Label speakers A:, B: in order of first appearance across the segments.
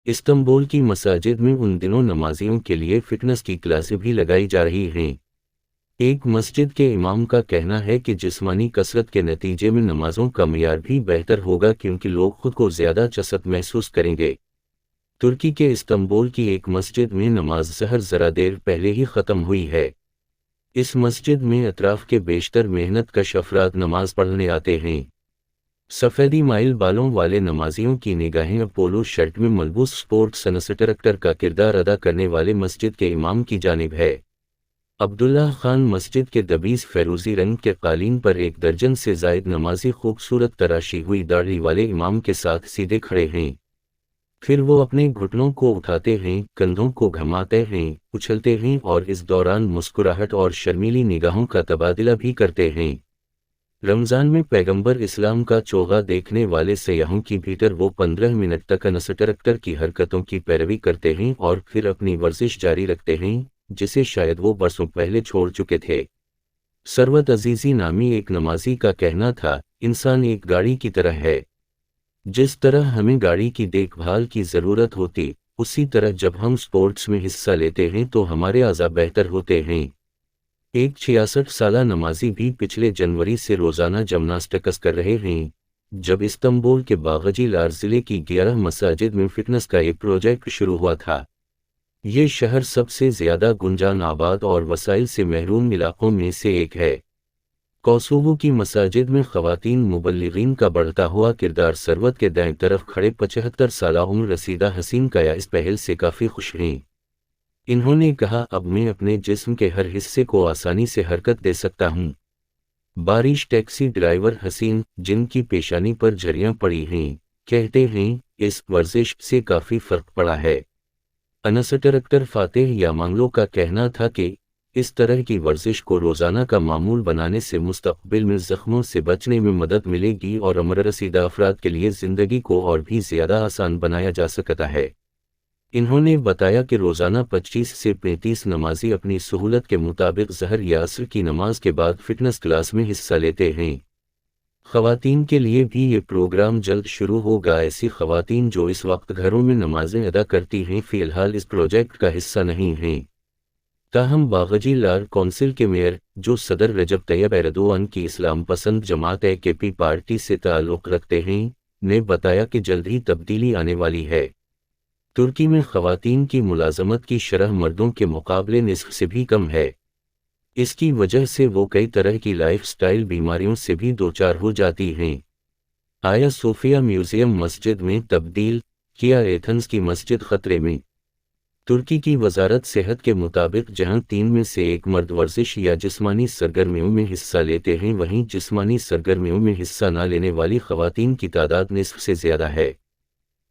A: Istanbul کی مساجد میں ان دنوں نمازیوں کے لیے فٹنس کی کلاسیں بھی لگائی جا رہی ہیں۔ ایک مسجد کے امام کا کہنا ہے کہ جسمانی کثرت کے نتیجے میں نمازوں کا معیار بھی بہتر ہوگا کیونکہ لوگ خود کو زیادہ چست محسوس کریں گے۔ ترکی کے استنبول کی ایک مسجد میں نماز ظہر ذرا دیر پہلے ہی ختم ہوئی ہے۔ اس مسجد میں اطراف کے بیشتر محنت کش افراد نماز پڑھنے آتے ہیں۔ سفیدی مائل بالوں والے نمازیوں کی نگاہیں پولو شرٹ میں ملبوس سپورٹس انسٹرکٹر کا کردار ادا کرنے والے مسجد کے امام کی جانب ہے۔ عبداللہ خان مسجد کے دبیز فیروزی رنگ کے قالین پر 1 درجن سے زائد نمازی خوبصورت تراشی ہوئی داڑھی والے امام کے ساتھ سیدھے کھڑے ہیں۔ پھر وہ اپنے گھٹنوں کو اٹھاتے ہیں، کندھوں کو گھماتے ہیں، اچھلتے ہیں اور اس دوران مسکراہٹ اور شرمیلی نگاہوں کا تبادلہ بھی کرتے ہیں۔ رمضان میں پیغمبر اسلام کا چوغا دیکھنے والے سیاحوں کی بھیتر وہ 15 منٹ تک انسٹرکٹر کی حرکتوں کی پیروی کرتے ہیں اور پھر اپنی ورزش جاری رکھتے ہیں جسے شاید وہ برسوں پہلے چھوڑ چکے تھے۔ ثروت عزیزی نامی ایک نمازی کا کہنا تھا، انسان ایک گاڑی کی طرح ہے۔ جس طرح ہمیں گاڑی کی دیکھ بھال کی ضرورت ہوتی، اسی طرح جب ہم سپورٹس میں حصہ لیتے ہیں تو ہمارے اعضاء بہتر ہوتے ہیں۔ ایک 66 سالہ نمازی بھی پچھلے جنوری سے روزانہ جمناسٹکس کر رہے ہیں۔ جب استنبول کے باغچی لار ضلع کی 11 مساجد میں فٹنس کا ایک پروجیکٹ شروع ہوا تھا۔ یہ شہر سب سے زیادہ گنجان آباد اور وسائل سے محروم علاقوں میں سے ایک ہے۔ کوسووو کی مساجد میں خواتین مبلغین کا بڑھتا ہوا کردار ثروت کے دائیں طرف کھڑے 75 سالہ عمر رسیدہ حسین کایا اس پہل سے کافی خوش ہیں۔ انہوں نے کہا، اب میں اپنے جسم کے ہر حصے کو آسانی سے حرکت دے سکتا ہوں۔ بارش ٹیکسی ڈرائیور حسین، جن کی پیشانی پر جھریاں پڑی ہیں، کہتے ہیں، اس ورزش سے کافی فرق پڑا ہے۔ انسٹرکٹر فاتح یامانلو کا کہنا تھا کہ اس طرح کی ورزش کو روزانہ کا معمول بنانے سے مستقبل میں زخموں سے بچنے میں مدد ملے گی اور عمر رسیدہ افراد کے لیے زندگی کو اور بھی زیادہ آسان بنایا جا سکتا ہے۔ انہوں نے بتایا کہ روزانہ 25 سے 35 نمازی اپنی سہولت کے مطابق ظہر یا عصر کی نماز کے بعد فٹنس کلاس میں حصہ لیتے ہیں۔ خواتین کے لیے بھی یہ پروگرام جلد شروع ہوگا۔ ایسی خواتین جو اس وقت گھروں میں نمازیں ادا کرتی ہیں فی الحال اس پروجیکٹ کا حصہ نہیں ہیں۔ تاہم باغچی لار کونسل کے میئر، جو صدر رجب طیب ایردوان کی اسلام پسند جماعت AKP پارٹی سے تعلق رکھتے ہیں، نے بتایا کہ جلد ہی تبدیلی آنے والی ہے۔ ترکی میں خواتین کی ملازمت کی شرح مردوں کے مقابلے نصف سے بھی کم ہے۔ اس کی وجہ سے وہ کئی طرح کی لائف سٹائل بیماریوں سے بھی دوچار ہو جاتی ہیں۔ آیا صوفیہ میوزیم مسجد میں تبدیل، کیا ایتھنز کی مسجد خطرے میں؟ ترکی کی وزارت صحت کے مطابق جہاں 3 میں سے 1 مرد ورزش یا جسمانی سرگرمیوں میں حصہ لیتے ہیں، وہیں جسمانی سرگرمیوں میں حصہ نہ لینے والی خواتین کی تعداد نصف سے زیادہ ہے۔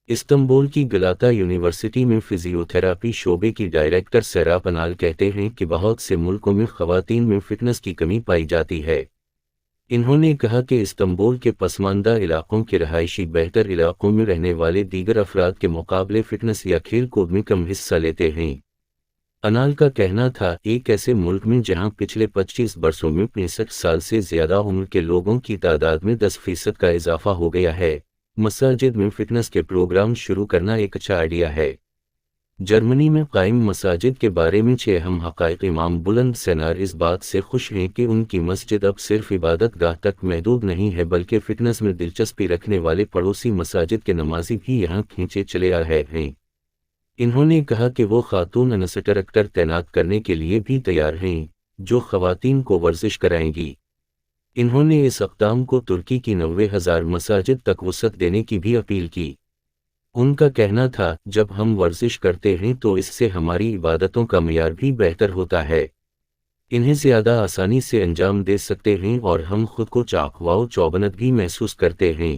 A: استنبول کی گلاتا یونیورسٹی میں فزیو تھراپی شعبے کی ڈائریکٹر سیراب انال کہتے ہیں کہ بہت سے ملکوں میں خواتین میں فٹنس کی کمی پائی جاتی ہے۔ انہوں نے کہا کہ استنبول کے پسماندہ علاقوں کے رہائشی بہتر علاقوں میں رہنے والے دیگر افراد کے مقابلے فٹنس یا کھیل کود میں کم حصہ لیتے ہیں۔ انال کا کہنا تھا، ایک ایسے ملک میں جہاں پچھلے 25 برسوں میں 65 سال سے زیادہ عمر کے لوگوں کی تعداد میں 10% کا اضافہ ہو گیا ہے، مساجد میں فٹنس کے پروگرام شروع کرنا ایک اچھا آئیڈیا ہے۔ جرمنی میں قائم مساجد کے بارے میں 6 اہم حقائق۔ امام بلند سینار اس بات سے خوش ہیں کہ ان کی مسجد اب صرف عبادت گاہ تک محدود نہیں ہے بلکہ فٹنس میں دلچسپی رکھنے والے پڑوسی مساجد کے نمازی بھی یہاں کھینچے چلے آ رہے ہیں۔ انہوں نے کہا کہ وہ خاتون انسٹرکٹر تعینات کرنے کے لیے بھی تیار ہیں جو خواتین کو ورزش کرائیں گی۔ انہوں نے اس اقدام کو ترکی کی 90,000 مساجد تک وسعت دینے کی بھی اپیل کی۔ ان کا کہنا تھا، جب ہم ورزش کرتے ہیں تو اس سے ہماری عبادتوں کا معیار بھی بہتر ہوتا ہے، انہیں زیادہ آسانی سے انجام دے سکتے ہیں اور ہم خود کو چاق و چوبند بھی محسوس کرتے ہیں۔